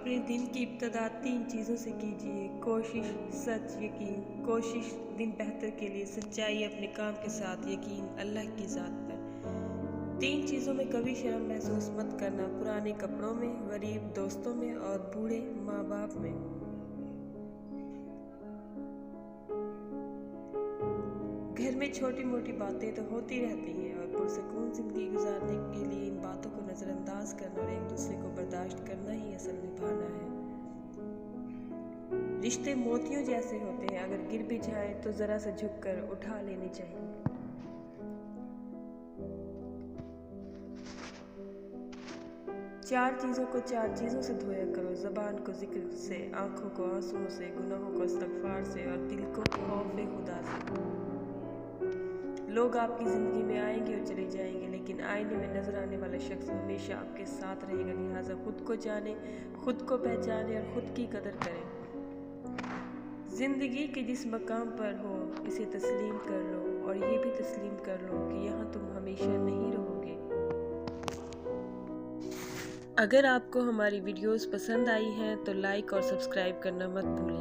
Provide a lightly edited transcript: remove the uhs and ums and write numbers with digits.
अपने दिन की इब्तिदा 3 चीज़ों से कीजिए। कोशिश, सच, यकीन। कोशिश दिन बेहतर के लिए, सच्चाई अपने काम के साथ, यकीन अल्लाह की ज़ात पर। 3 चीज़ों में कभी शर्म महसूस मत करना, पुराने कपड़ों में, गरीब दोस्तों में और बूढ़े माँ बाप में। घर में छोटी मोटी बातें तो होती रहती हैं और पुरसकून ज़िंदगी गुजारने के लिए इन बातों को नज़रअंदाज करना और एक दूसरे को बर्दाश्त करना ही असल निभाना है। रिश्ते मोतियों जैसे होते हैं, अगर गिर भी जाए तो ज़रा सा झुककर उठा लेने चाहिए। चार चीज़ों से धोया करो, ज़बान को जिक्र से, आँखों को आंसुओं से, गुनाहों को इस्तग़फ़ार से और दिल को खौफ़ खुदा से। लोग आपकी ज़िंदगी में आएंगे और चले जाएंगे, लेकिन आईने में नज़र आने वाला शख्स हमेशा आपके साथ रहेगा। लिहाजा खुद को जाने, खुद को पहचाने और ख़ुद की कदर करें। ज़िंदगी के जिस मकाम पर हो इसे तस्लीम कर लो और ये भी तस्लीम कर लो कि यहाँ तुम हमेशा नहीं रहोगे। अगर आपको हमारी वीडियोस पसंद आई हैं तो लाइक और सब्सक्राइब करना मत भूलिए।